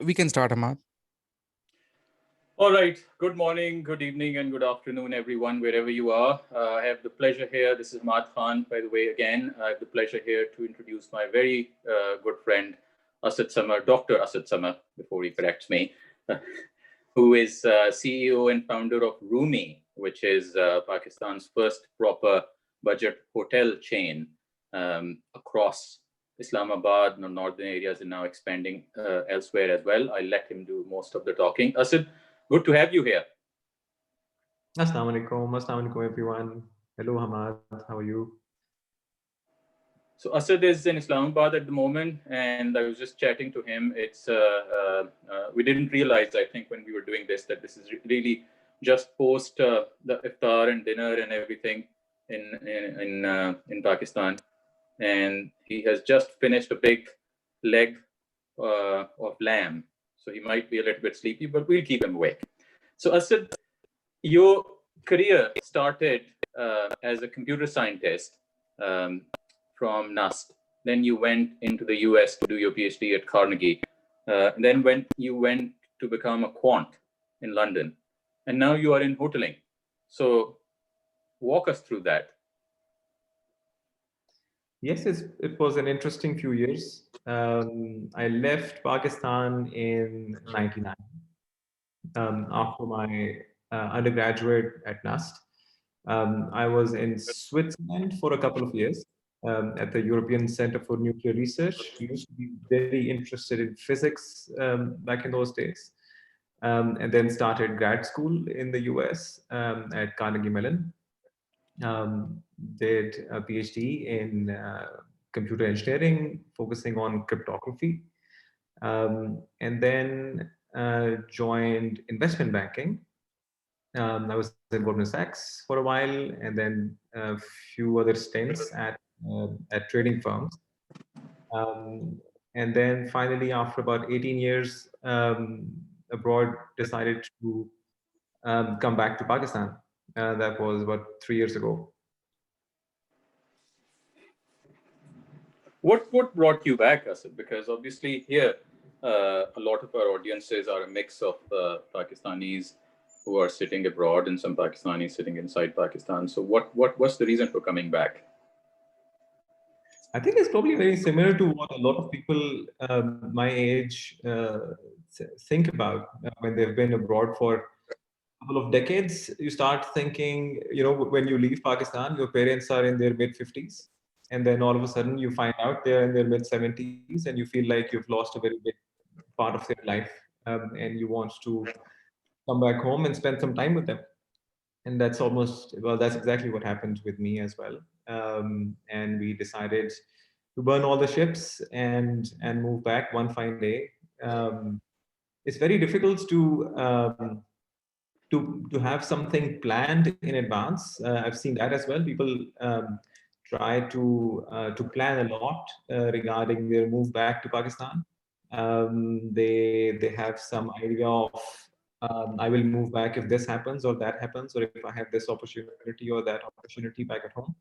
We can start, Hammad. All right. Good morning, good evening, and good afternoon, everyone, wherever you are. I have the pleasure here. This is Hammad Khan, by the way, again. I have the pleasure here to introduce my very good friend, Asad Samar, Dr. Asad Samar, before he corrects me, who is CEO and founder of Roomy, which is Pakistan's first proper budget hotel chain across Islamabad, the northern areas, and now expanding elsewhere as well. I'll let him do most of the talking. Asad, good to have you here. Assalamu alaikum everyone. Hello Hamad, how are you? So Asad is in Islamabad at the moment, and I was just chatting to him. We didn't realize, I think, when we were doing this, that this is really just post the iftar and dinner and everything in Pakistan, and he has just finished a big leg of lamb, so he might be a little bit sleepy, but we'll keep him awake. So Asad, your career started as a computer scientist from NUST. Then you went into the US to do your PhD at Carnegie. Then you went to become a quant in London. And now you are in hoteling. So walk us through that. Yes, it was an interesting few years. I left Pakistan in '99 after my undergraduate at NUST. I was in Switzerland for a couple of years at the European Center for Nuclear Research. I used to be very interested in physics back in those days, and then started grad school in the US at Carnegie Mellon. Did a PhD in computer engineering, focusing on cryptography, and then joined investment banking. I was at Goldman Sachs for a while, and then a few other stints at trading firms. And then finally, after about 18 years abroad, decided to come back to Pakistan. That was about 3 years ago. What brought you back, Asad? Because obviously here, a lot of our audiences are a mix of Pakistanis who are sitting abroad and some Pakistanis sitting inside Pakistan. So what's the reason for coming back? I think it's probably very similar to what a lot of people my age think about when they've been abroad for a couple of decades. You start thinking, when you leave Pakistan, your parents are in their mid-50s. And then all of a sudden you find out they're in their mid-70s and you feel like you've lost a very big part of their life. And you want to come back home and spend some time with them. And that's exactly what happened with me as well. And we decided to burn all the ships and move back one fine day. It's very difficult to have something planned in advance. I've seen that as well. People try to plan a lot regarding their move back to Pakistan. They have some idea of I will move back if this happens or that happens, or if I have this opportunity or that opportunity back at home.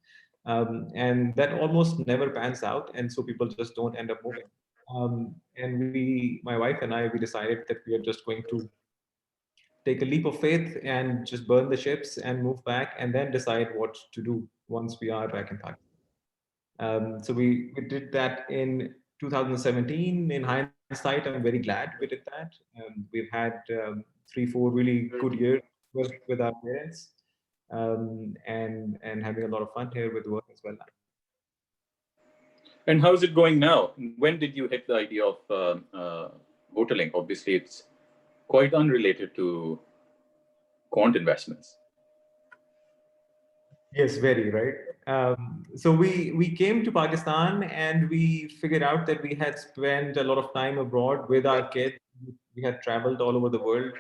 And that almost never pans out, and so people just don't end up moving. And my wife and I, we decided that we are just going to take a leap of faith and just burn the ships and move back, and then decide what to do once we are back in Pakistan. So we did that in 2017. In hindsight, I'm very glad we did that. We've had 3-4 really good years with our parents, and having a lot of fun here with work as well. And how's it going now? When did you hit the idea of hoteling? Obviously, it's quite unrelated to quant investments. Yes, very right. So we came to Pakistan and we figured out that we had spent a lot of time abroad with our kids. We had traveled all over the world,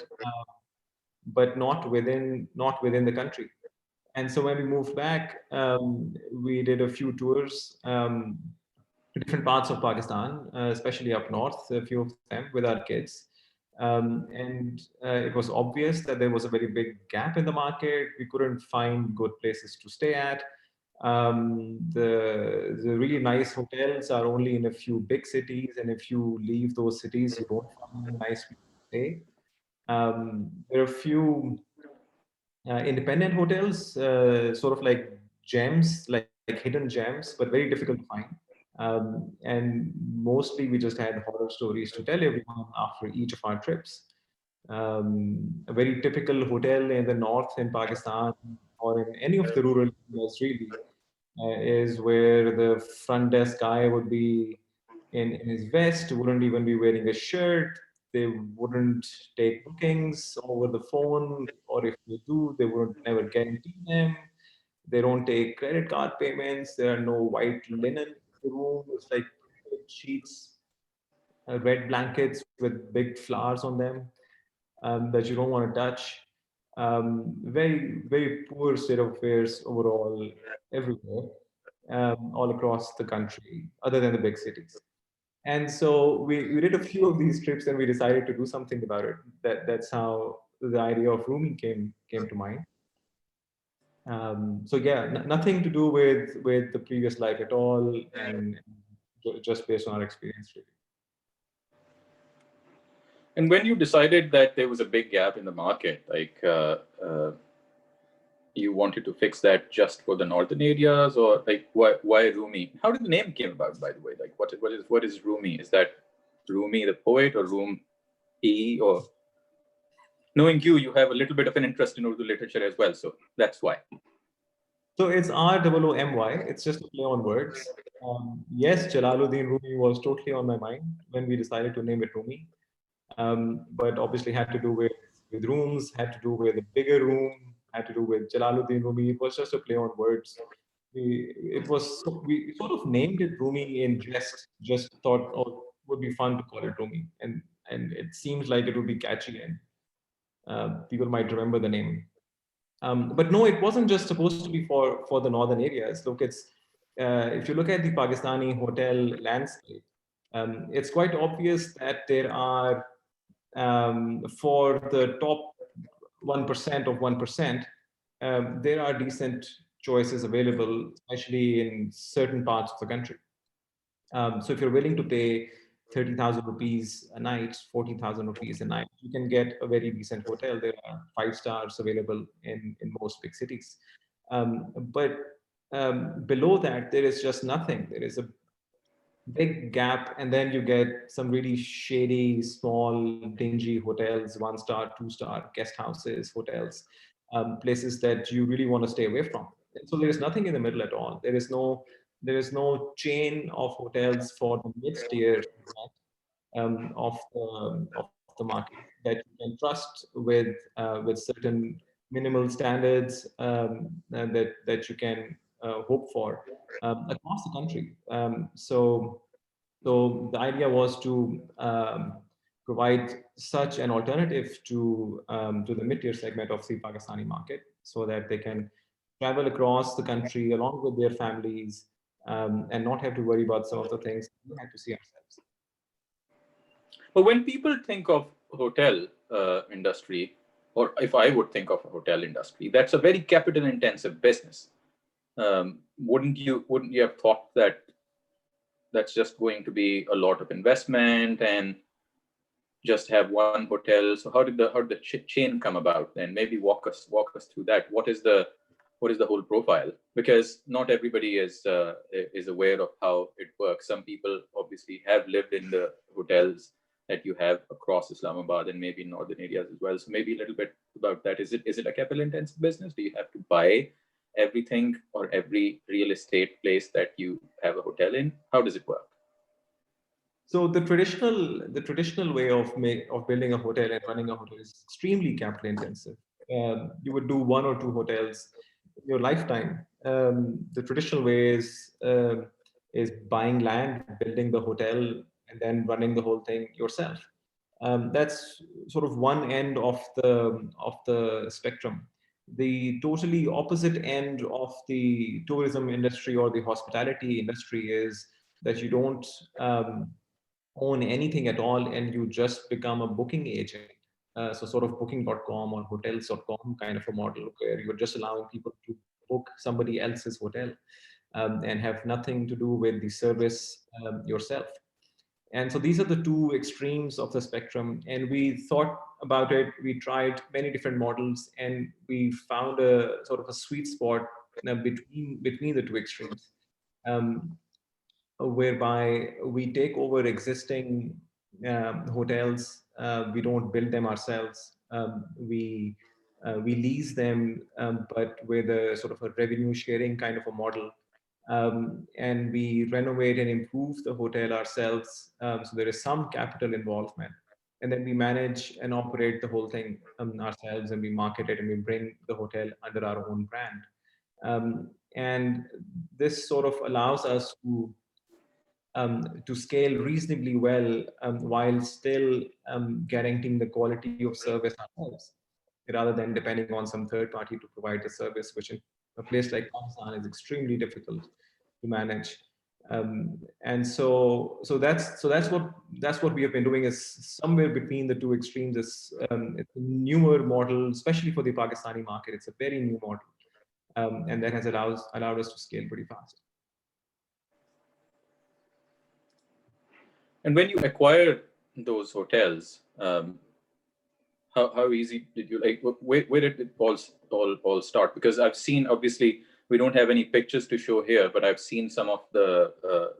but not within the country. And so when we moved back, we did a few tours to different parts of Pakistan, especially up north, a few of them with our kids. And it was obvious that there was a very big gap in the market. We couldn't find good places to stay at. The really nice hotels are only in a few big cities, and if you leave those cities, you don't find a nice place to stay. There are a few independent hotels, sort of like gems, like hidden gems, but very difficult to find. And mostly we just had horror stories to tell everyone after each of our trips. A very typical hotel in the north in Pakistan or in any of the rural areas really is where the front desk guy would be in his vest, wouldn't even be wearing a shirt. They wouldn't take bookings over the phone, or if they do, they would never guarantee them. They don't take credit card payments. There are no white linen in the room. It's like sheets, red blankets with big flowers on them that you don't want to touch. Very, very poor state of affairs overall everywhere, all across the country, other than the big cities. And so we did a few of these trips and we decided to do something about it. That's how the idea of Roomy came to mind. So yeah, nothing to do with the previous life at all, and just based on our experience, really. And when you decided that there was a big gap in the market, like you wanted to fix that just for the northern areas, or like why Rumi? How did the name came about, by the way? Like what is Rumi? Is that Rumi the poet, or Room E? Or knowing you have a little bit of an interest in Urdu literature as well, so that's why. So it's Roomy. It's just a play on words. Yes, Jalaluddin Rumi was totally on my mind when we decided to name it Rumi. But obviously had to do with rooms, had to do with a bigger room, had to do with Jalaluddin Rumi. It was just a play on words. We sort of named it Rumi in jest. Just thought, oh, it would be fun to call it Rumi, and it seems like it would be catchy and people might remember the name. But no, it wasn't just supposed to be for the northern areas. Look, it's if you look at the Pakistani hotel landscape, it's quite obvious that there are for the top 1% of 1%, there are decent choices available, especially in certain parts of the country. So if you're willing to pay 30,000 rupees a night, 40,000 rupees a night, you can get a very decent hotel. There are 5 stars available in most big cities. But below that, there is just nothing. There is a big gap, and then you get some really shady, small, dingy hotels, 1 star, 2 star guest houses, hotels, places that you really want to stay away from. And so there is nothing in the middle at all. There is no chain of hotels for the mid tier of the market that you can trust with certain minimal standards that you can hope for across the country. So the idea was to provide such an alternative to the mid-tier segment of the Pakistani market, so that they can travel across the country along with their families and not have to worry about some of the things we had to see ourselves. But when people think of hotel industry, or if I would think of a hotel industry, that's a very capital intensive business. Wouldn't you have thought that that's just going to be a lot of investment and just have one hotel? So how did the chain come about? Then maybe walk us through that. What is the whole profile? Because not everybody is aware of how it works. Some people obviously have lived in the hotels that you have across Islamabad and maybe in northern areas as well. So maybe a little bit about that. Is it a capital intensive business? Do you have to buy everything or every real estate place that you have a hotel in? How does it work? So the traditional way of building a hotel and running a hotel is extremely capital intensive. You would do 1 or 2 hotels in your lifetime. The traditional way is buying land, building the hotel, and then running the whole thing yourself. That's sort of one end of the spectrum. The totally opposite end of the tourism industry or the hospitality industry is that you don't own anything at all, and you just become a booking agent. So sort of booking.com or hotels.com kind of a model where you're just allowing people to book somebody else's hotel and have nothing to do with the service yourself. And so these are the two extremes of the spectrum. And we thought about it, we tried many different models, and we found a sort of a sweet spot between the two extremes, whereby we take over existing hotels. We don't build them ourselves. We lease them, but with a sort of a revenue sharing kind of a model, and we renovate and improve the hotel ourselves. So there is some capital involvement, and then we manage and operate the whole thing ourselves, and we market it, and we bring the hotel under our own brand. And this sort of allows us to scale reasonably well, while still guaranteeing the quality of service ourselves, rather than depending on some third party to provide the service, which in a place like Pakistan is extremely difficult to manage. And so that's what we have been doing, is somewhere between the two extremes. It's a newer model, especially for the Pakistani market. It's a very new model, and that has allowed us to scale pretty fast. And when you acquired those hotels, how easy did you, like, where did it all start? Because I've seen, obviously we don't have any pictures to show here, but I've seen some of the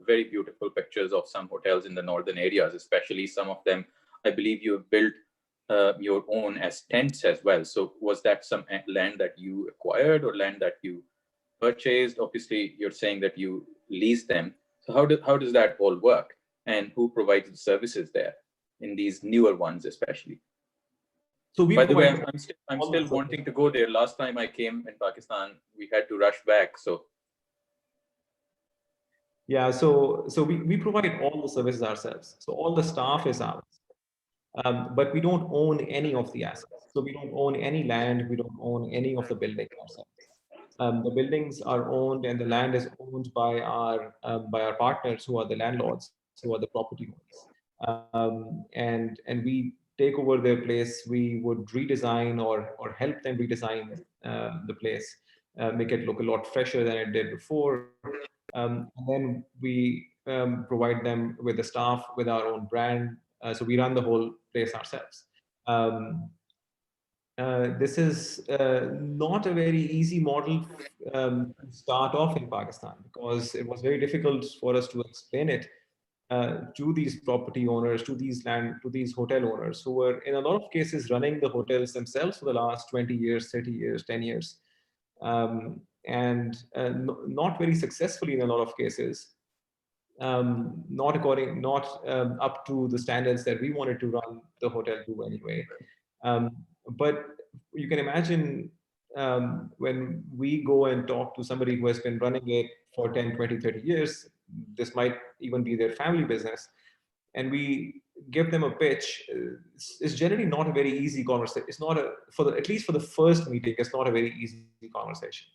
very beautiful pictures of some hotels in the northern areas, especially some of them I believe you have built your own as tents as well. So was that some land that you acquired or land that you purchased? Obviously you're saying that you lease them, so how does that all work, and who provides the services there in these newer ones especially? So we By the way, provide I'm still wanting to go there. Last time I came in Pakistan, we had to rush back. So yeah, so we provide all the services ourselves. So all the staff is ours, but we don't own any of the assets. So we don't own any land. We don't own any of the buildings ourselves. The buildings are owned, and the land is owned by our partners, who are the landlords, who are the property owners. And we take over their place. We would redesign or help them redesign the place, make it look a lot fresher than it did before. And then we provide them with the staff, with our own brand. So we run the whole place ourselves. This is not a very easy model to start off in Pakistan, because it was very difficult for us to explain it to these property owners, to these hotel owners, who were in a lot of cases running the hotels themselves for the last 20 years, 30 years, 10 years, and not very successfully in a lot of cases. Not up to the standards that we wanted to run the hotel to anyway. But you can imagine, when we go and talk to somebody who has been running it for 10, 20, 30 years, this might even be their family business, and we give them a pitch. It's generally not a very easy conversation. It's not at least for the first meeting, it's not a very easy conversation,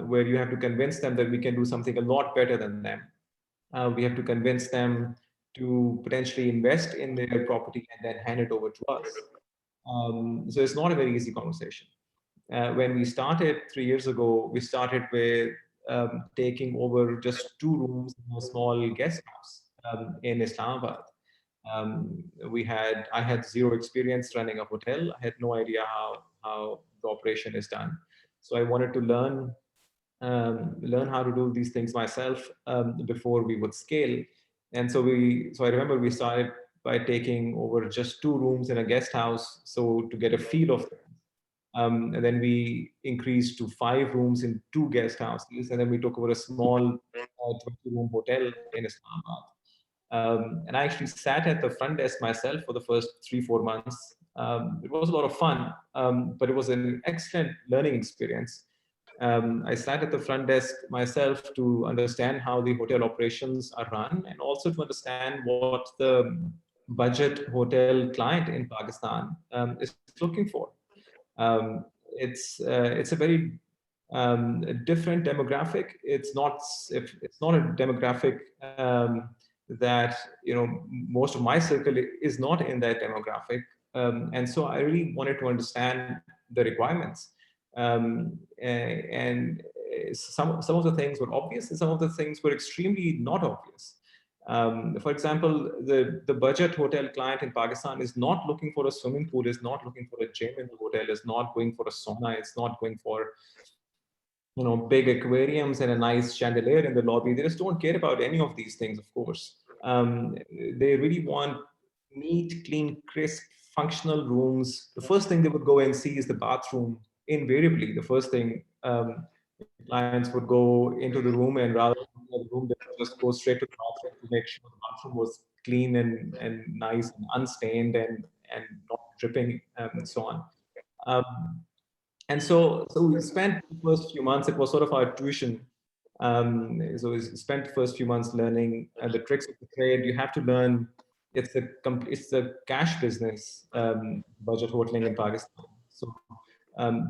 where you have to convince them that we can do something a lot better than them. We have to convince them to potentially invest in their property and then hand it over to us. So it's not a very easy conversation. When we started 3 years ago, we started with taking over just 2 rooms in a small guest house in Islamabad. I had zero experience running a hotel. I had no idea how the operation is done. So I wanted to learn how to do these things myself before we would scale. And so I remember we started by taking over just 2 rooms in a guest house, so to get a feel of them. And then we increased to 5 rooms in 2 guest houses, and then we took over a small 20-room hotel in Islamabad. And I actually sat at the front desk myself for the first 3-4 months. It was a lot of fun, but it was an excellent learning experience. I sat at the front desk myself to understand how the hotel operations are run, and also to understand what the budget hotel client in Pakistan is looking for. It's a very different demographic. It's not a demographic that most of my circle is not in that demographic, and so I really wanted to understand the requirements. And some of the things were obvious, and some of the things were extremely not obvious. For example, the budget hotel client in Pakistan is not looking for a swimming pool, is not looking for a gym in the hotel, is not going for a sauna, it's not going for big aquariums and a nice chandelier in the lobby. They just don't care about any of these things, of course. They really want neat, clean, crisp, functional rooms. The first thing they would go and see is the bathroom. Invariably, the first thing clients would go into the room, and rather than the room, they would just go straight to the bathroom to make sure the bathroom was clean and nice and unstained and not dripping and so on. And so we spent the first few months, it was sort of our tuition. So we spent the first few months learning the tricks of the trade. You have to learn, it's a cash business, budget hoteling in Pakistan. So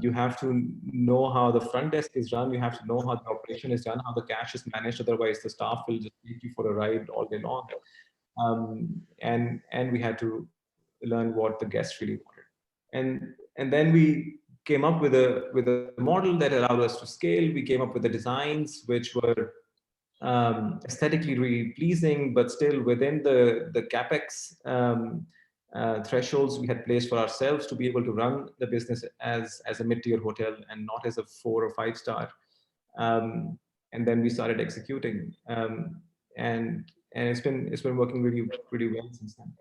you have to know how the front desk is run. You have to know how the operation is done, how the cash is managed. Otherwise, the staff will just take you for a ride all day long. And we had to learn what the guests really wanted. And then we came up with a model that allowed us to scale. We came up with the designs which were aesthetically really pleasing, but still within the capex thresholds we had placed for ourselves to be able to run the business as a mid-tier hotel and not as a 4 or 5 star. And then we started executing, and it's been working really really well since then.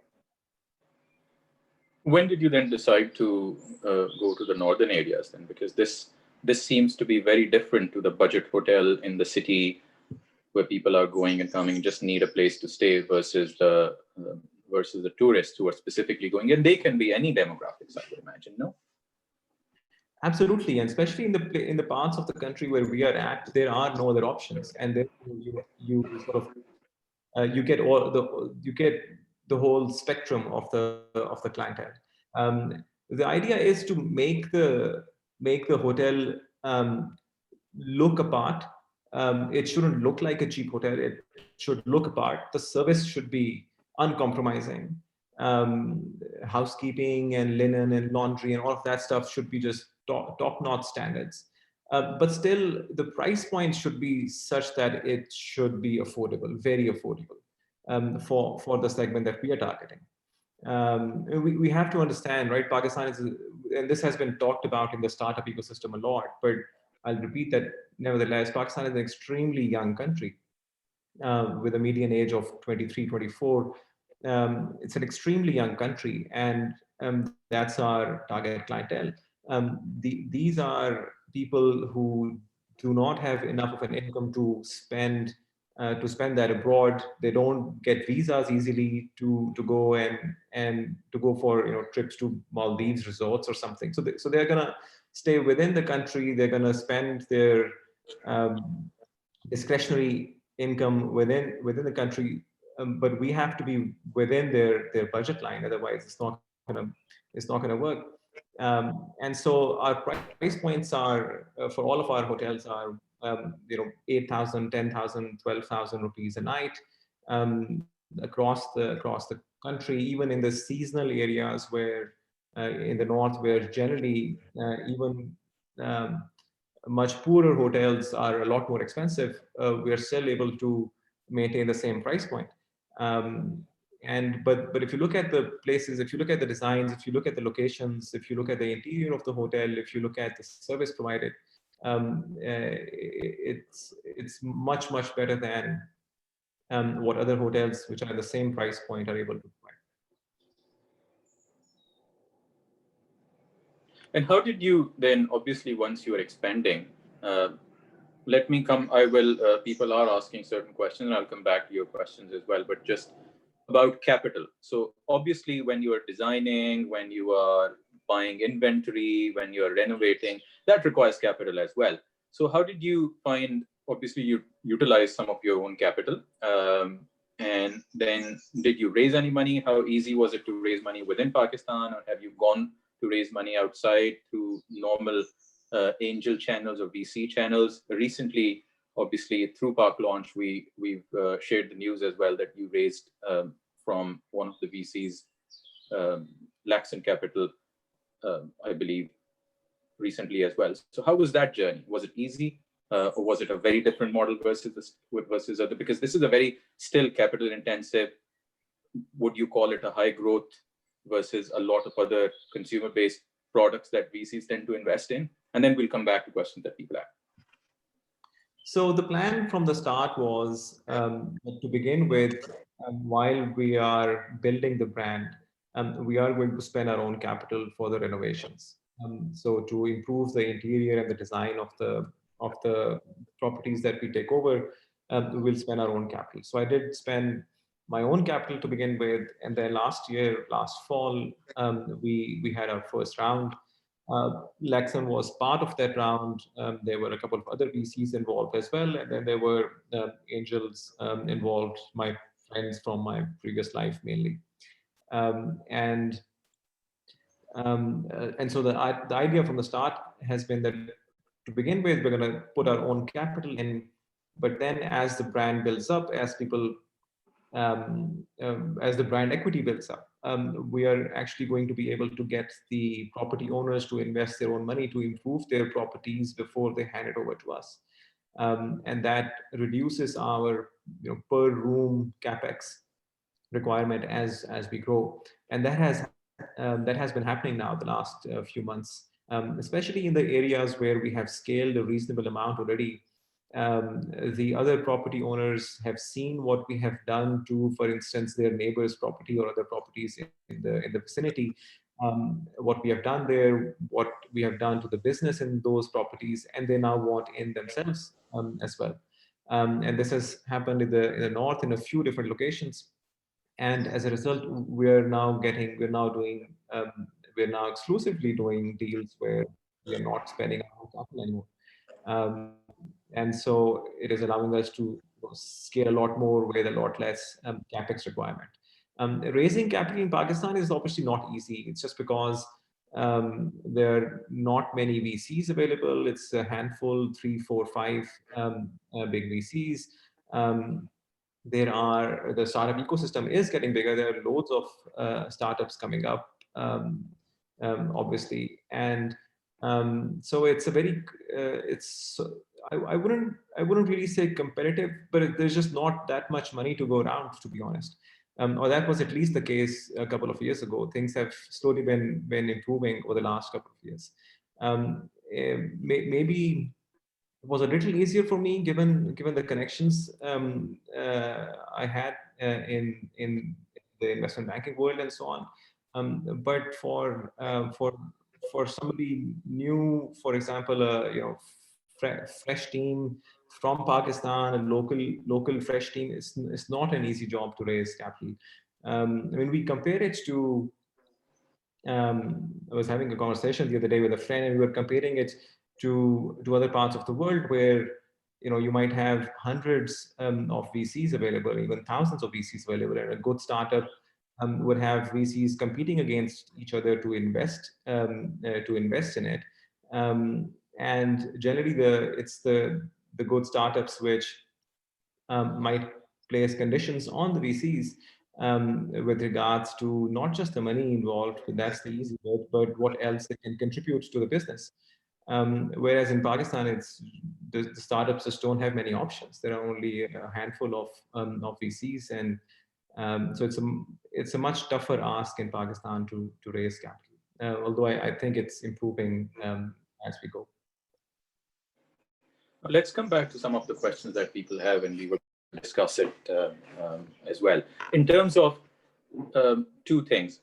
When did you then decide to go to the northern areas then? Because this seems to be very different to the budget hotel in the city where people are going and coming, just need a place to stay, versus the tourists who are specifically going, and they can be any demographics, I would imagine. No. Absolutely, and especially in the parts of the country where we are at, there are no other options, and then you sort of you get the whole spectrum of the clientele. The idea is to make the hotel look apart. It shouldn't look like a cheap hotel. It should look apart. The service should be uncompromising. Housekeeping and linen and laundry and all of that stuff should be just top-notch standards. But still, the price point should be such that it should be affordable, very affordable, for the segment that we are targeting. We have to understand, right? Pakistan is, and this has been talked about in the startup ecosystem a lot, but I'll repeat that nevertheless, Pakistan is an extremely young country with a median age of 23, 24. It's an extremely young country, and that's our target clientele. These are people who do not have enough of an income to spend that abroad. They don't get visas easily to go and to go for trips to Maldives resorts or something. So they're gonna stay within the country. They're gonna spend their discretionary income within the country, but we have to be within their budget line. Otherwise, it's not gonna work. And so our price points are for all of our hotels are 8,000, 10,000, 12,000 rupees a night across the country, even in the seasonal areas where in the north, where generally even much poorer hotels are a lot more expensive, we are still able to maintain the same price point. But if you look at the places, if you look at the designs, if you look at the locations, if you look at the interior of the hotel, if you look at the service provided, it's much better than what other hotels which are at the same price point are able to provide. And how did you then, obviously, once you are expanding, let me come, I will, people are asking certain questions, and I'll come back to your questions as well, but just about capital. So obviously, when you are designing, when you are buying inventory, when you are renovating, that requires capital as well. So how did you find, obviously you utilize some of your own capital, and then did you raise any money? How easy was it to raise money within Pakistan, or have you gone to raise money outside through normal angel channels or VC channels? Recently, obviously, through Park Launch, we've shared the news as well that you raised from one of the VCs, Laxon Capital, I believe. recently as well. So how was that journey? Was it easy? Or was it a very different model versus other? Because this is a very still capital intensive, would you call it a high growth versus a lot of other consumer based products that VCs tend to invest in? And then we'll come back to questions that people have. So the plan from the start was to begin with, while we are building the brand, we are going to spend our own capital for the renovations. So to improve the interior and the design of the properties that we take over, we will spend our own capital. So I did spend my own capital to begin with, and then last fall, we had our first round. Lexon was part of that round. There were a couple of other VCs involved as well, and then there were angels involved, my friends from my previous life mainly. And so the idea from the start has been that to begin with, we're going to put our own capital in, but then as the brand builds up, as people as the brand equity builds up, we are actually going to be able to get the property owners to invest their own money to improve their properties before they hand it over to us. And that reduces our per room capex requirement as we grow. And that has been happening now the last few months, especially in the areas where we have scaled a reasonable amount already. The other property owners have seen what we have done to, for instance, their neighbor's property or other properties in the vicinity, what we have done there, what we have done to the business in those properties, and they now want in themselves as well. And this has happened in the north in a few different locations. And as a result, we're now exclusively doing deals where we are not spending our capital anymore. And so it is allowing us to scale a lot more with a lot less capex requirement. Raising capital in Pakistan is obviously not easy. It's just because there are not many VCs available. It's a handful, 3, 4, 5 big VCs. The startup ecosystem is getting bigger. There are loads of startups coming up, obviously, and so it's a very I wouldn't really say competitive, but there's just not that much money to go around, to be honest. Or that was at least the case a couple of years ago. Things have slowly been improving over the last couple of years. Maybe it was a little easier for me given the connections I had in the investment banking world and so on. But for somebody new, for example, fresh team from Pakistan, a local fresh team, it's not an easy job to raise capital. When we compare it to, I was having a conversation the other day with a friend, and we were comparing it to other parts of the world where you might have hundreds of VCs available, even thousands of VCs available, and a good startup would have VCs competing against each other to invest in it. And generally, it's the good startups which might place conditions on the VCs with regards to not just the money involved, but that's the easy bit, but what else they can contribute to the business. Whereas in Pakistan, the startups just don't have many options. There are only a handful of VCs, and so it's a much tougher ask in Pakistan to raise capital. Although I think it's improving as we go. Let's come back to some of the questions that people have, and we will discuss it as well. In terms of two things: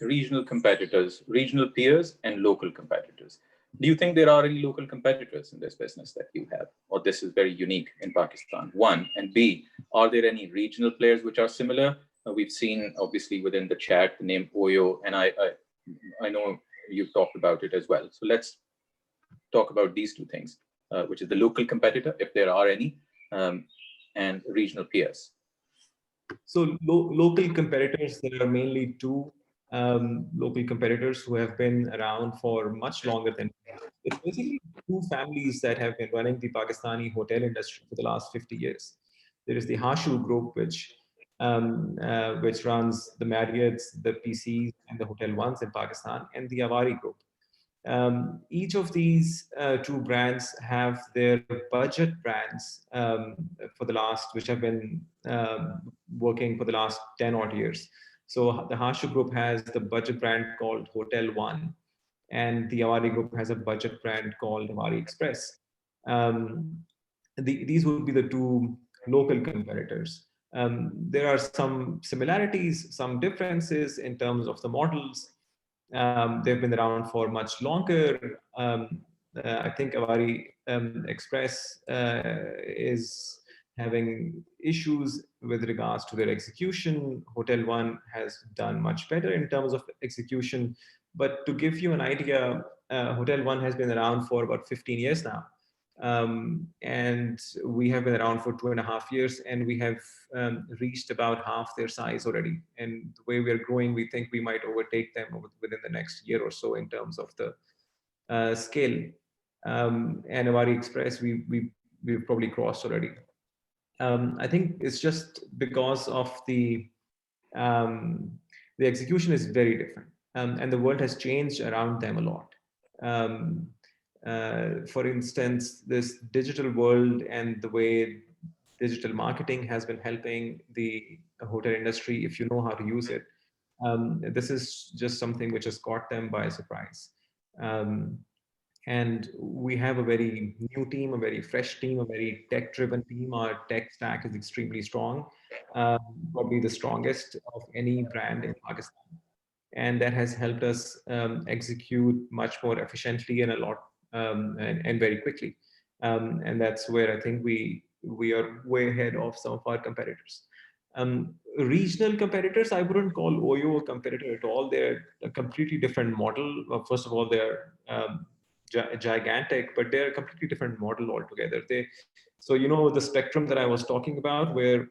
regional competitors, regional peers, and local competitors. Do you think there are any local competitors in this business that you have, or this is very unique in Pakistan? One, and B, are there any regional players which are similar? We've seen, obviously, within the chat, the name Oyo, and I know you've talked about it as well. So let's talk about these two things, which is the local competitor, if there are any, and regional peers. So local competitors, there are mainly two local competitors who have been around for much longer than. It's basically two families that have been running the Pakistani hotel industry for the last 50 years. There is the Hashu group, which runs the Marriotts, the PCs, and the Hotel Ones in Pakistan, and the Avari group. Each of these two brands have their budget brands for the last, which have been working for the last 10 odd years. So the Harsha Group has the budget brand called Hotel One, and the Awari Group has a budget brand called Awari Express. These would be the two local competitors. There are some similarities, some differences in terms of the models. They've been around for much longer. I think Awari Express is having issues with regards to their execution. Hotel One has done much better in terms of execution. But to give you an idea, Hotel One has been around for about 15 years now. And we have been around for 2.5 years, and we have reached about half their size already. And the way we're growing, we think we might overtake them within the next year or so in terms of the scale. And Awari Express, we've probably crossed already. I think it's just because of the execution is very different, and the world has changed around them a lot. For instance, this digital world and the way digital marketing has been helping the hotel industry, if you know how to use it, this is just something which has caught them by surprise. And we have a very new team, a very fresh team, a very tech-driven team. Our tech stack is extremely strong, probably the strongest of any brand in Pakistan. And that has helped us execute much more efficiently and a lot and very quickly. And that's where I think we are way ahead of some of our competitors. Regional competitors, I wouldn't call Oyo a competitor at all. They're a completely different model. First of all, they're gigantic, but they're a completely different model altogether. So you know the spectrum that I was talking about, where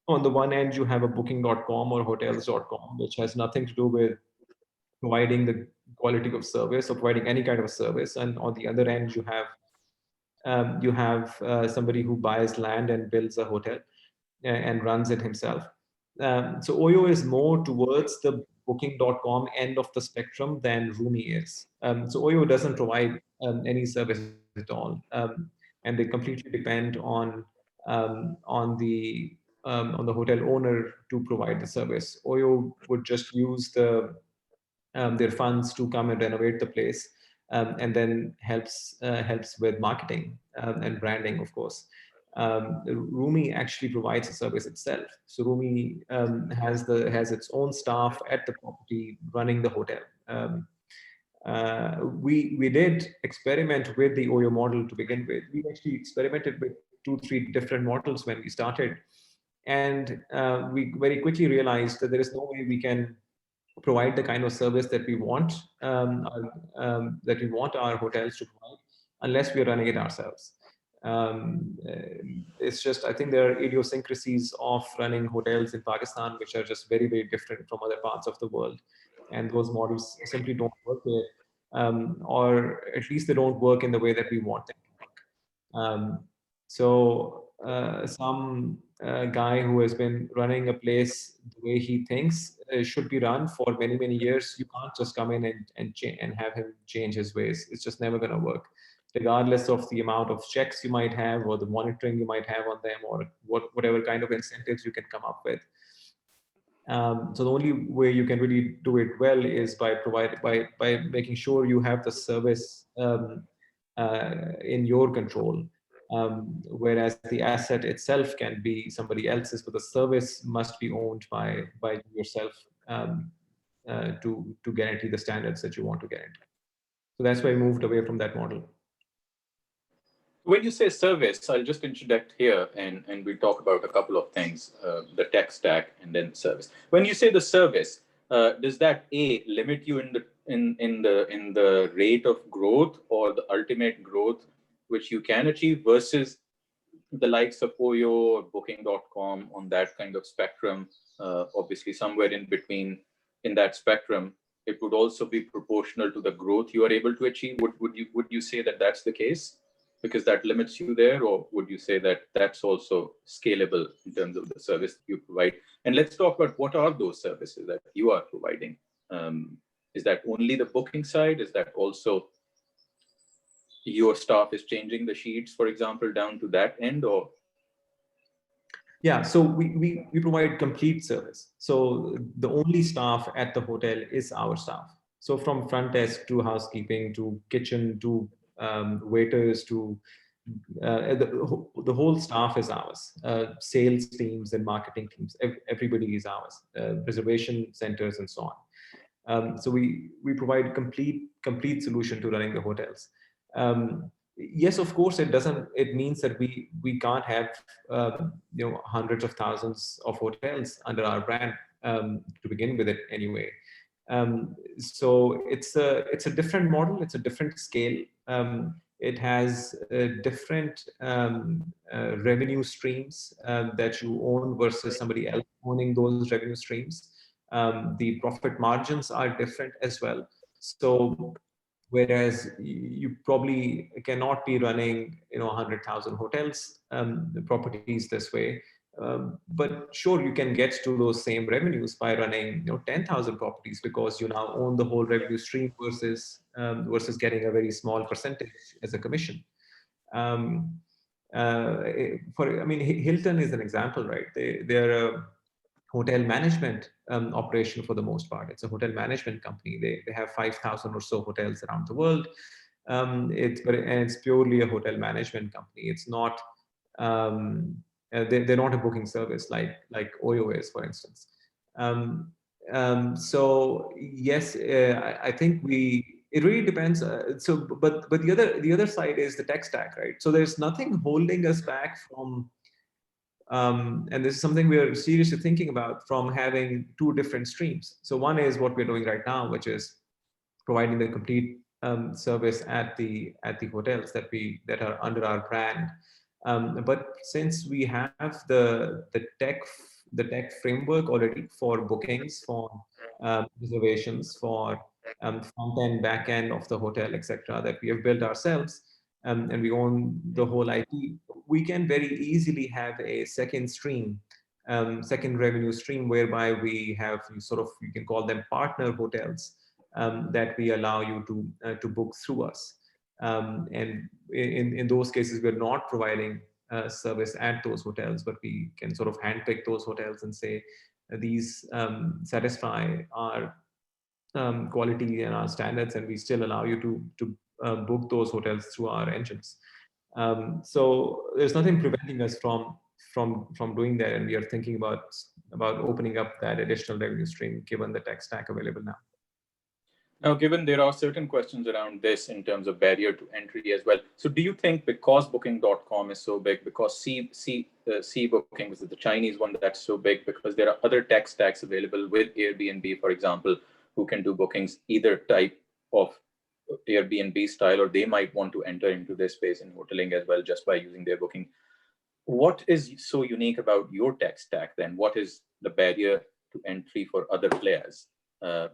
on the one end you have a booking.com or hotels.com, which has nothing to do with providing the quality of service or providing any kind of service, and on the other end you have somebody who buys land and builds a hotel and runs it himself. So Oyo is more towards the booking.com end of the spectrum than Roomy is. So Oyo doesn't provide any service at all, and they completely depend on the hotel owner to provide the service. Oyo would just use their funds to come and renovate the place, and then helps with marketing and branding, of course. Roomy actually provides a service itself. So Roomy has its own staff at the property running the hotel. We did experiment with the Oyo model to begin with. We actually experimented with 2-3 different models when we started, and we very quickly realized that there is no way we can provide the kind of service that we want our hotels to provide unless we are running it ourselves. It's just, I think there are idiosyncrasies of running hotels in Pakistan which are just very, very different from other parts of the world, and those models simply don't work there, or at least they don't work in the way that we want them to work. So some guy who has been running a place the way he thinks should be run for many, many years. You can't just come in and have him change his ways. It's just never going to work, regardless of the amount of checks you might have or the monitoring you might have on them, or whatever kind of incentives you can come up with. So the only way you can really do it well is by making sure you have the service in your control. Whereas the asset itself can be somebody else's, but the service must be owned by yourself to guarantee the standards that you want to guarantee. So that's why we moved away from that model. When you say service, I'll just interject here, and we talk about a couple of things: the tech stack and then the service. When you say the service, does that limit you in the rate of growth or the ultimate growth which you can achieve versus the likes of Oyo or Booking.com on that kind of spectrum? Obviously, somewhere in between in that spectrum, it would also be proportional to the growth you are able to achieve. Would you say that that's the case, because that limits you there, or would you say that that's also scalable in terms of the service you provide? And let's talk about what are those services that you are providing. Is that only the booking side? Is that also your staff is changing the sheets, for example, down to that end? Or Yeah, so we provide complete service. So the only staff at the hotel is our staff. So from front desk to housekeeping to kitchen to waiters to the whole staff is ours. Sales teams and marketing teams, everybody is ours. Reservation centers and so on. So we provide complete solution to running the hotels. Yes, of course, it means that we can't have hundreds of thousands of hotels under our brand to begin with it anyway. So it's a different model, it's a different scale. It has different revenue streams that you own versus somebody else owning those revenue streams. The profit margins are different as well. So whereas you probably cannot be running 100,000 hotels properties this way, but sure, you can get to those same revenues by running 10,000 properties, because you now own the whole revenue stream versus getting a very small percentage as a commission. Hilton is an example, right? They're a hotel management operation for the most part. It's a hotel management company. They have 5,000 or so hotels around the world. It's purely a hotel management company. It's not they're not a booking service like Oyo is, for instance. So yes, I think it really depends. But the other side is the tech stack, right? So there's nothing holding us back from and this is something we're seriously thinking about, from having two different streams. So one is what we're doing right now, which is providing the complete service at the hotels that are under our brand. But since we have the tech framework already for bookings, for reservations, for front end, back end of the hotel, etc., that we have built ourselves, and we own the whole IP, we can very easily have a second stream, second revenue stream, whereby we have you can call them partner hotels that we allow you to book through us. And in those cases, we're not providing service at those hotels, but we can sort of handpick those hotels and say these satisfy our quality and our standards, and we still allow you to book those hotels through our engines. So there's nothing preventing us from doing that, and we are thinking about opening up that additional revenue stream given the tech stack available now. Now, given there are certain questions around this in terms of barrier to entry as well. So do you think because Booking.com is so big, because C Booking, which is the Chinese one that's so big, because there are other tech stacks available with Airbnb, for example, who can do bookings either type of Airbnb style, or they might want to enter into this space in hoteling as well just by using their booking. What is so unique about your tech stack then? What is the barrier to entry for other players?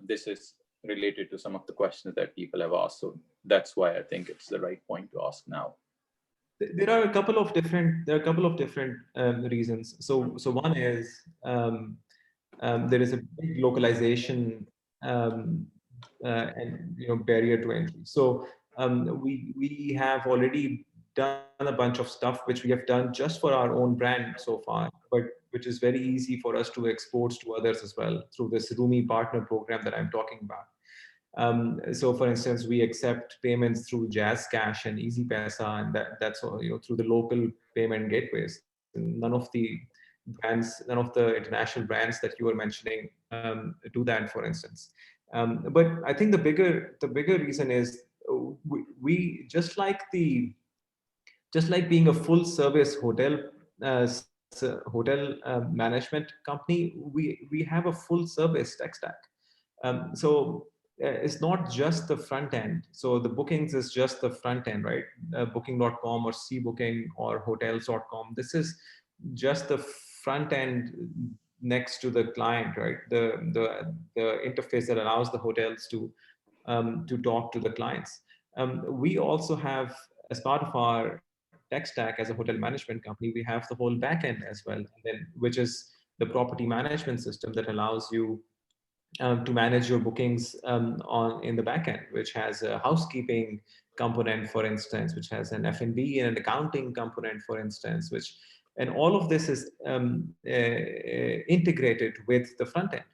This is related to some of the questions that people have asked. So that's why I think it's the right point to ask now. There are a couple of different reasons. So one is there is a big localization and barrier to entry. So we have already done a bunch of stuff which we have done just for our own brand so far, but which is very easy for us to export to others as well through this Roomy partner program that I'm talking about. So for instance, we accept payments through Jazz Cash and Easy Paisa, and that's all, through the local payment gateways. None of the international brands that you were mentioning do that, for instance. But I think the bigger reason is we just like being a full service hotel management company. We have a full service tech stack. So it's not just the front end. So the bookings is just the front end, right? Booking.com or cbooking or hotels.com. This is just the front end next to the client, right? The interface that allows the hotels to talk to the clients. We also have, as part of our tech stack as a hotel management company, we have the whole back end as well, and then, which is the property management system that allows you to manage your bookings in the backend, which has a housekeeping component, for instance, which has an F&B and an accounting component, for instance, and all of this is integrated with the front end.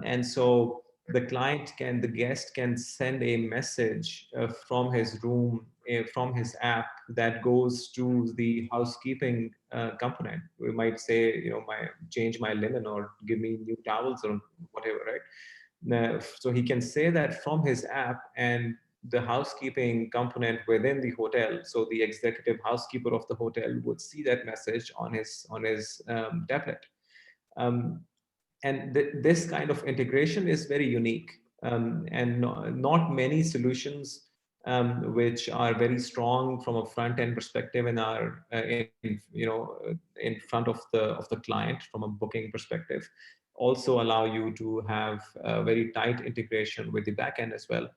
And so the guest can send a message from his room, from his app, that goes to the housekeeping component. We might say, change my linen, or give me new towels, or whatever, right? So he can say that from his app, and the housekeeping component within the hotel, so the executive housekeeper of the hotel would see that message on his tablet. Um, and this kind of integration is very unique, and not many solutions which are very strong from a front end perspective and are in front of the client from a booking perspective, also allow you to have a very tight integration with the back end as well.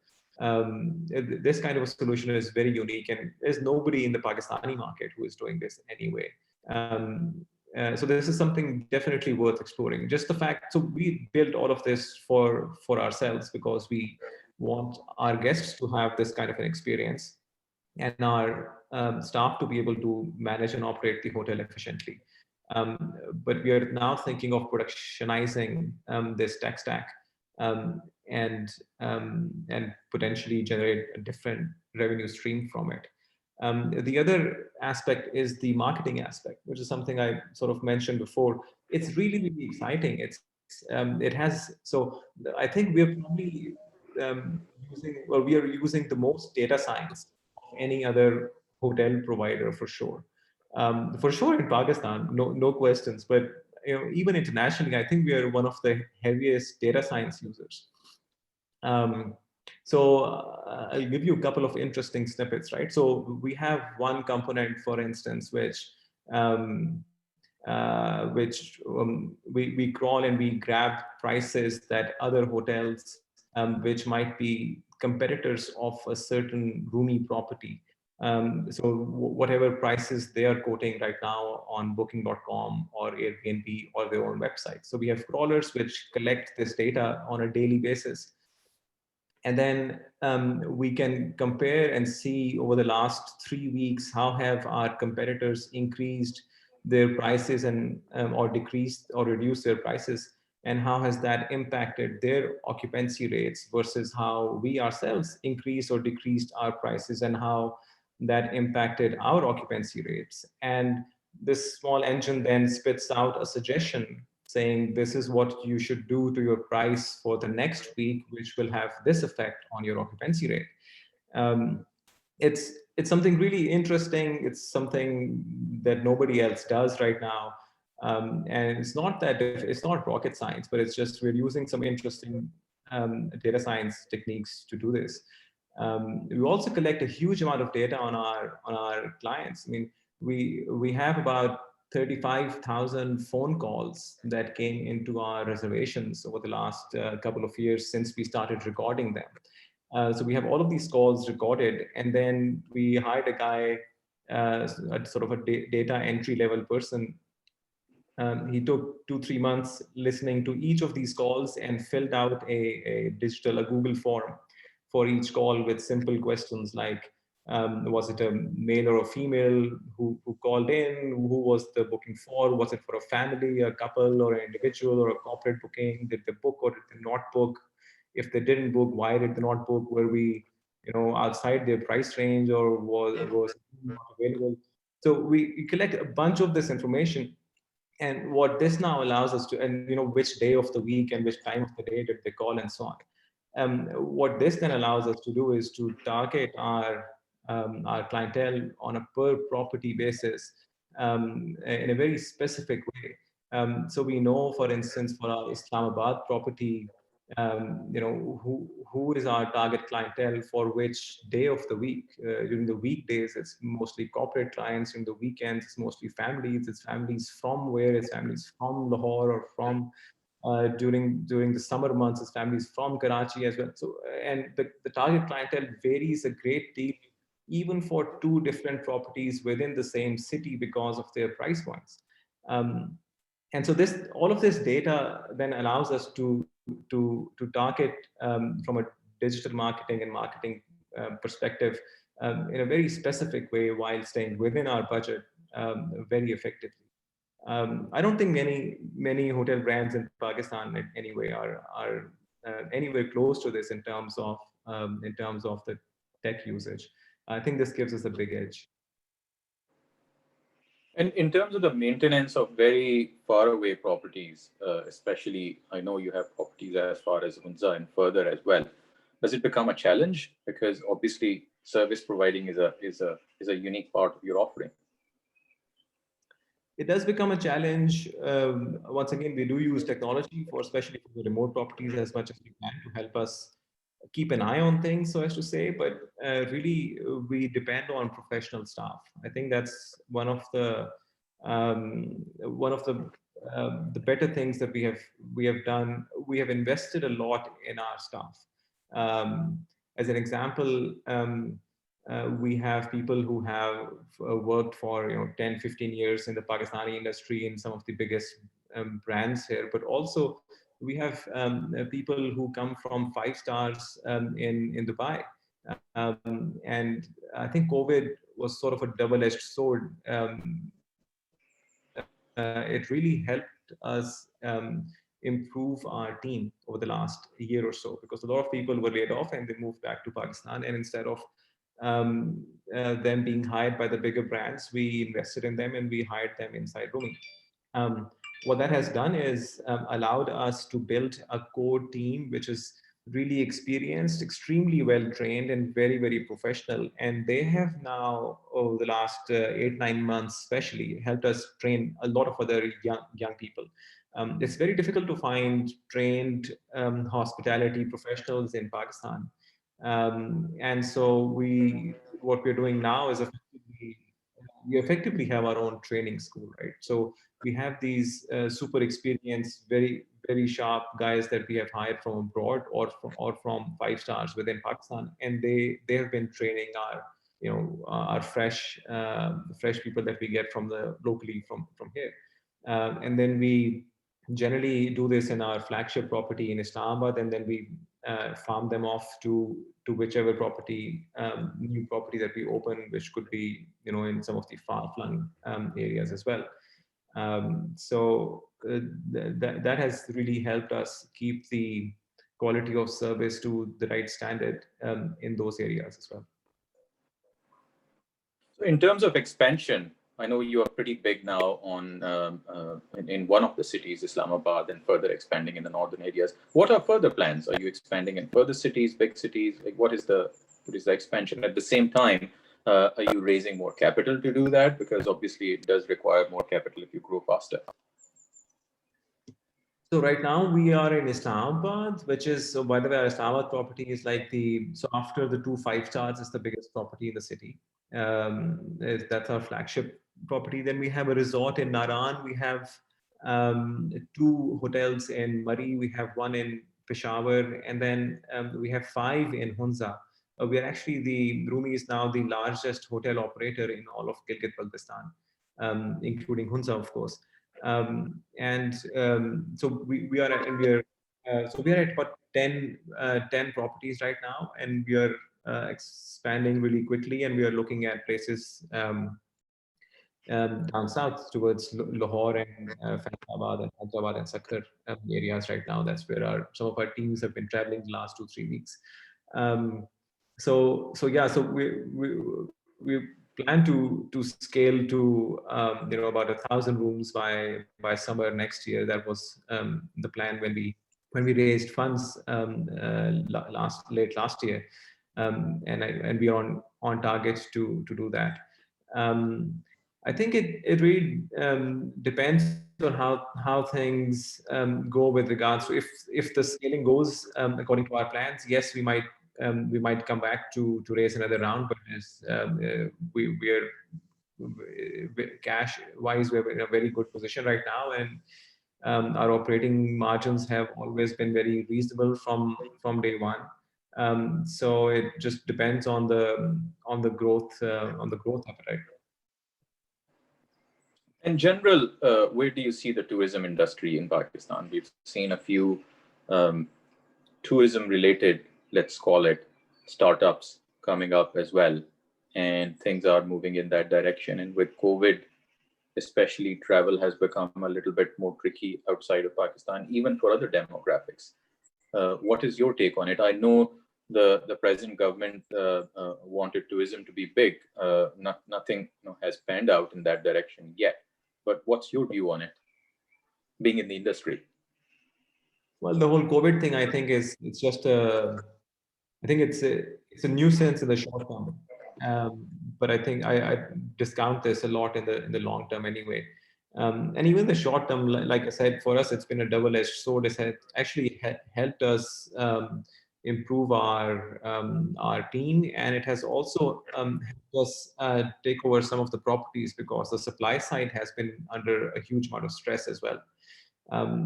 This kind of a solution is very unique, and there's nobody in the Pakistani market who is doing this anyway. So this is something definitely worth exploring. Just the fact, so we built all of this for ourselves because we want our guests to have this kind of an experience, and our staff to be able to manage and operate the hotel efficiently. But we are now thinking of productionizing this tech stack, um, and potentially generate a different revenue stream from it. The other aspect is the marketing aspect, which is something I sort of mentioned before. It's really, really exciting. It has, so I think we're probably we are using the most data science of any other hotel provider for sure. For sure in Pakistan, no questions. But even internationally, I think we are one of the heaviest data science users. Um, I'll give you a couple of interesting snippets, right? So we have one component, for instance, um, we crawl and we grab prices that other hotels, which might be competitors of a certain roomy property. So whatever prices they are quoting right now on booking.com or Airbnb or their own website. So we have crawlers which collect this data on a daily basis. And then we can compare and see over the last 3 weeks, how have our competitors increased their prices and or decreased or reduced their prices, and how has that impacted their occupancy rates versus how we ourselves increased or decreased our prices, and how that impacted our occupancy rates. And this small engine then spits out a suggestion saying this is what you should do to your price for the next week, which will have this effect on your occupancy rate. Um, it's something really interesting. It's something that nobody else does right now, and it's not rocket science, but it's just we're using some interesting data science techniques to do this. We also collect a huge amount of data on our clients. I mean, we have about 35,000 phone calls that came into our reservations over the last couple of years since we started recording them. So we have all of these calls recorded, and then we hired a guy, sort of a data entry level person. He took 2-3 months listening to each of these calls and filled out a Google form for each call with simple questions like, was it a male or a female who called in? Who was the booking for? Was it for a family, a couple, or an individual, or a corporate booking? Did they book or did they not book? If they didn't book, why did they not book? Were we, outside their price range, or was not available? So we collect a bunch of this information, and what this now allows us to, and which day of the week and which time of the day did they call, and so on. What this then allows us to do is to target our clientele on a per property basis, in a very specific way. So we know, for instance, for our Islamabad property, who is our target clientele for which day of the week. During the weekdays, it's mostly corporate clients. During the weekends, it's mostly families. It's families from where? It's families from Lahore, or from during the summer months, it's families from Karachi as well. So, and the target clientele varies a great deal, even for two different properties within the same city, because of their price points. And so all of this data then allows us to target from a digital marketing and marketing perspective in a very specific way while staying within our budget very effectively. I don't think many hotel brands in Pakistan anyway are anywhere close to this in terms of the tech usage. I think this gives us a big edge. And in terms of the maintenance of very far away properties, especially, I know you have properties as far as Hunza and further as well. Does it become a challenge? Because obviously, service providing is a unique part of your offering. It does become a challenge. Once again, we do use technology for, especially for the remote properties, as much as we can to help us keep an eye on things, so as to say. But really, we depend on professional staff. I think that's one of the better things that we have done. We have invested a lot in our staff. As an example, we have people who have worked for 10, 15 years in the Pakistani industry in some of the biggest brands here, but also we have people who come from 5 stars in Dubai. And I think COVID was sort of a double-edged sword. It really helped us improve our team over the last year or so, because a lot of people were laid off and they moved back to Pakistan, and instead of them being hired by the bigger brands, we invested in them and we hired them inside Roomy. What that has done is allowed us to build a core team which is really experienced, extremely well trained, and very, very professional. And they have now, over the last 8-9 months especially, helped us train a lot of other young people. It's very difficult to find trained hospitality professionals in Pakistan. And so what we're doing now is we effectively have our own training school, right? So we have these super experienced, very, very sharp guys that we have hired from abroad or from 5 stars within Pakistan, and they have been training our fresh people that we get from locally from here. And then we generally do this in our flagship property in Islamabad, and then we farm them off to whichever new property that we open, which could be in some of the far-flung areas as well. So that has really helped us keep the quality of service to the right standard in those areas as well. So in terms of expansion, I know you are pretty big now in one of the cities, Islamabad, and further expanding in the northern areas. What are further plans? Are you expanding in further cities, big cities? Like, what is the expansion? At the same time, are you raising more capital to do that? Because obviously it does require more capital if you grow faster. So right now we are in Islamabad, which is, so by the way, our Islamabad property is so after the 2 5 stars, is the biggest property in the city. That's our flagship property. Then we have a resort in Naran. We have 2 hotels in Murree. We have 1 in Peshawar, and then we have 5 in Hunza. We are actually Roomy is now the largest hotel operator in all of Gilgit-Baltistan, including Hunza, of course. So we are at about 10 properties right now, and we are expanding really quickly, and we are looking at places down south towards Lahore and Faisalabad and Hyderabad and Sakkar areas right now. That's where some of our teams have been traveling the last 2-3 weeks. So we plan to scale to about 1,000 rooms by summer next year. That was the plan when we raised funds late last year, and we are on target to do that. I think it really depends on how things go with regards to if the scaling goes according to our plans. Yes, we might come back to raise another round, but we're cash wise, we're in a very good position right now, and our operating margins have always been very reasonable from day one. So it just depends on the growth appetite. In general, where do you see the tourism industry in Pakistan? We've seen a few um, tourism related, let's call it, startups coming up as well. And things are moving in that direction. And with COVID, especially, travel has become a little bit more tricky outside of Pakistan, even for other demographics. What is your take on it? I know the present government wanted tourism to be big. Nothing has panned out in that direction yet. But what's your view on it, being in the industry? Well, the whole COVID thing, I think, is it's just a I think it's a nuisance in the short term, but I think I discount this a lot in the long term anyway. And even the short term, like I said, for us it's been a double-edged sword. It's actually helped us improve our team, and it has also helped us take over some of the properties because the supply side has been under a huge amount of stress as well.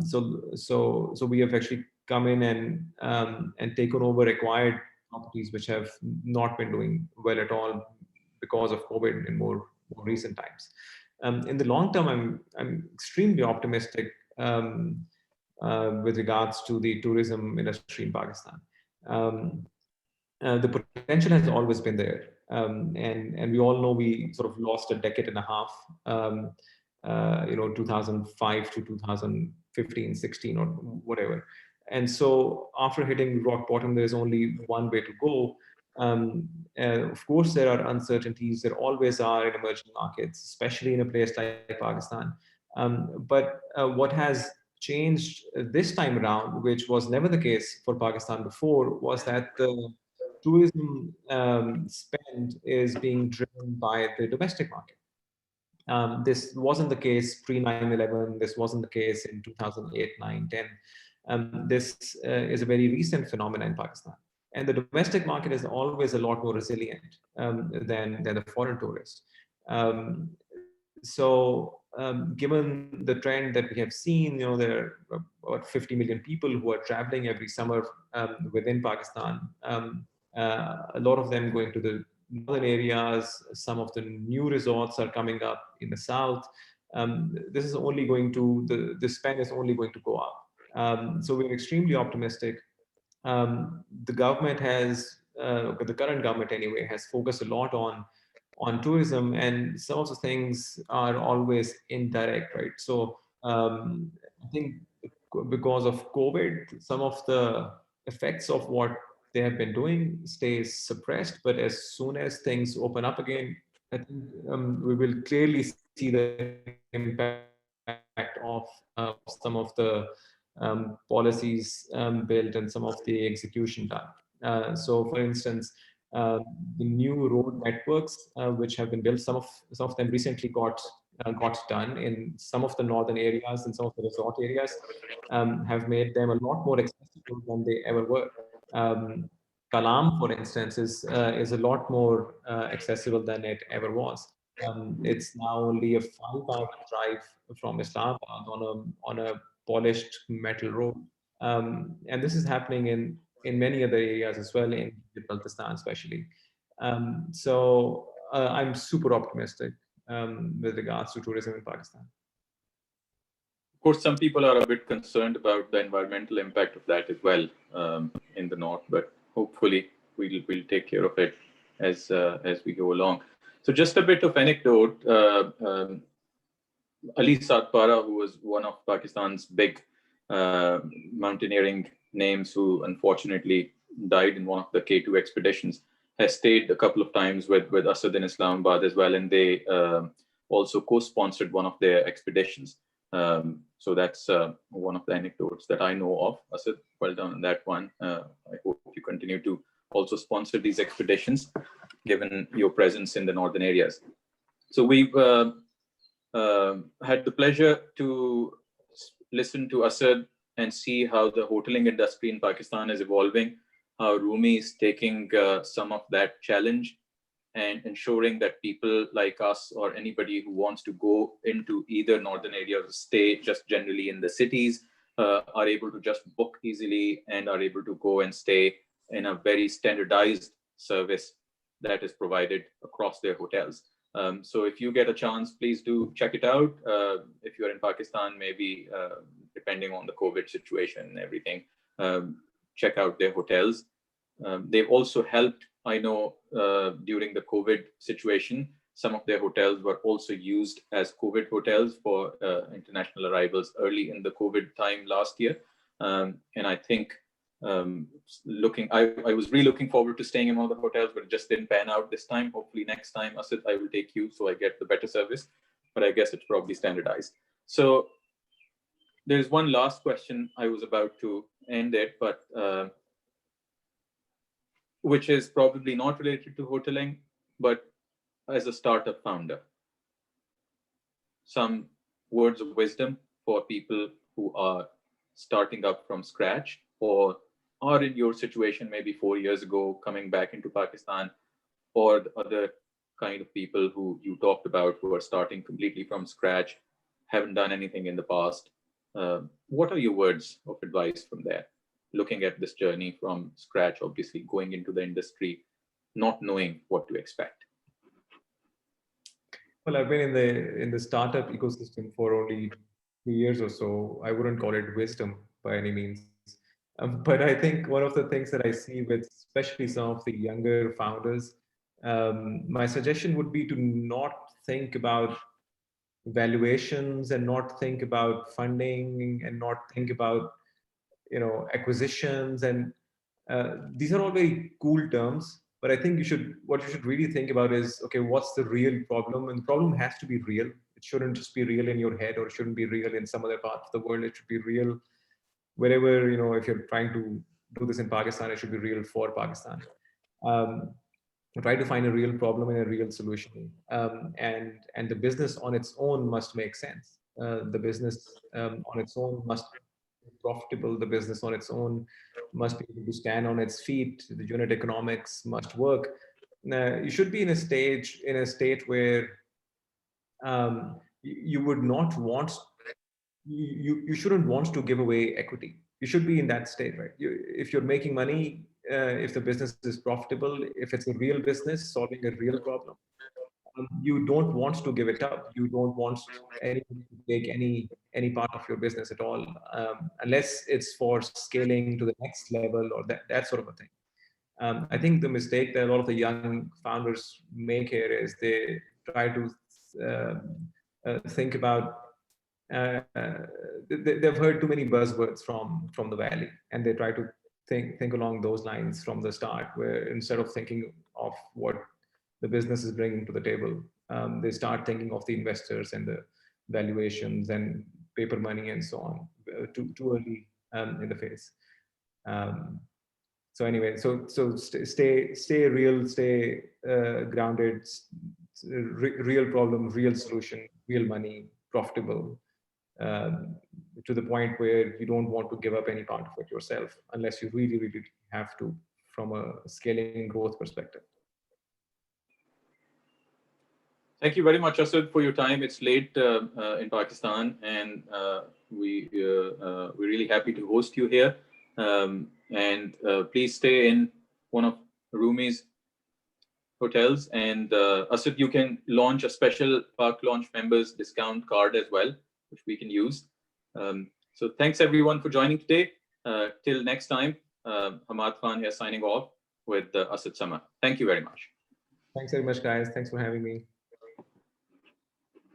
So we have actually come in and taken over acquired properties which have not been doing well at all because of COVID in more recent times. In the long term, I'm extremely optimistic with regards to the tourism industry in Pakistan. The potential has always been there, and we all know we sort of lost a decade and a half. 2005 to 2015, 16, or whatever. And so after hitting rock bottom, there's only one way to go. Of course, there are uncertainties. There always are in emerging markets, especially in a place like Pakistan. But what has changed this time around, which was never the case for Pakistan before, was that the tourism spend is being driven by the domestic market. This wasn't the case pre 9/11. This wasn't the case in 2008, 9, 10. This is a very recent phenomenon in Pakistan. And the domestic market is always a lot more resilient than the foreign tourist. Given the trend that we have seen, there are about 50 million people who are traveling every summer within Pakistan. A lot of them going to the northern areas. Some of the new resorts are coming up in the south. This is only going to the spend is only going to go up. So we're extremely optimistic. The government has, the current government anyway, has focused a lot on tourism, and some of the things are always indirect, right? So I think because of COVID, some of the effects of what they have been doing stays suppressed. But as soon as things open up again, I think we will clearly see the impact of some of the policies built and some of the execution done. So, for instance, the new road networks which have been built, some of them recently got done in some of the northern areas and some of the resort areas, have made them a lot more accessible than they ever were. Kalam, for instance, is a lot more accessible than it ever was. It's now only a 5-hour drive from Islamabad on a polished metal road, and this is happening in many other areas as well, in Baltistan especially. I'm super optimistic with regards to tourism in Pakistan. Of course, some people are a bit concerned about the environmental impact of that as well in the north, but hopefully we'll take care of it as we go along. So just a bit of anecdote. Ali Satpara, who was one of Pakistan's big mountaineering names, who unfortunately died in one of the K2 expeditions, has stayed a couple of times with Asad in Islamabad as well, and they also co-sponsored one of their expeditions. So that's one of the anecdotes that I know of. Asad, well done on that one. I hope you continue to also sponsor these expeditions, given your presence in the northern areas. So we've had the pleasure to listen to Asad and see how the hoteling industry in Pakistan is evolving, how Roomy is taking some of that challenge and ensuring that people like us or anybody who wants to go into either northern areas or stay just generally in the cities are able to just book easily and are able to go and stay in a very standardized service that is provided across their hotels. So if you get a chance, please do check it out. If you're in Pakistan, maybe depending on the COVID situation and everything, check out their hotels. They've also helped, I know, during the COVID situation, some of their hotels were also used as COVID hotels for international arrivals early in the COVID time last year. And I think I was really looking forward to staying in one of the hotels, but it just didn't pan out this time. Hopefully next time, Asad, I will take you so I get the better service, but I guess it's probably standardized. So there's one last question. I was about to end it, but which is probably not related to hoteling, but as a startup founder, some words of wisdom for people who are starting up from scratch or are in your situation maybe 4 years ago, coming back into Pakistan, or the other kind of people who you talked about who are starting completely from scratch, haven't done anything in the past. What are your words of advice from there? Looking at this journey from scratch, obviously going into the industry, not knowing what to expect. Well, I've been in the startup ecosystem for only 2 years or so. I wouldn't call it wisdom by any means. But I think one of the things that I see with especially some of the younger founders, my suggestion would be to not think about valuations and not think about funding and not think about acquisitions, and these are all very cool terms, but I think what you should really think about is, okay, what's the real problem? And the problem has to be real. It shouldn't just be real in your head, or it shouldn't be real in some other part of the world. It should be real wherever, if you're trying to do this in Pakistan, it should be real for Pakistan. Try to find a real problem and a real solution, and the business on its own must make sense. The business on its own must be profitable. The business on its own must be able to stand on its feet. The unit economics must work. You should be in a state where you would not want, you shouldn't want to give away equity. You should be in that state, right? If you're making money, if the business is profitable, if it's a real business solving a real problem, you don't want to give it up. You don't want anyone to take any part of your business at all, unless it's for scaling to the next level or that sort of a thing. I think the mistake that a lot of the young founders make here is they try to think about. They've heard too many buzzwords from the Valley, and they try to think along those lines from the start, where instead of thinking of what the business is bringing to the table, they start thinking of the investors and the valuations and paper money and so on, too early in the phase. So anyway, so stay real, stay grounded, real problem, real solution, real money, profitable, to the point where you don't want to give up any part of it yourself, unless you really, really have to, from a scaling growth perspective. Thank you very much, Asad, for your time. It's late in Pakistan, and we're really happy to host you here. And please stay in one of Roomy's hotels. And Asad, you can launch a special Park Launch members discount card as well, which we can use. So thanks everyone for joining today. Till next time, Hammad Khan here signing off with Asad Samar. Thank you very much. Thanks very much, guys. Thanks for having me.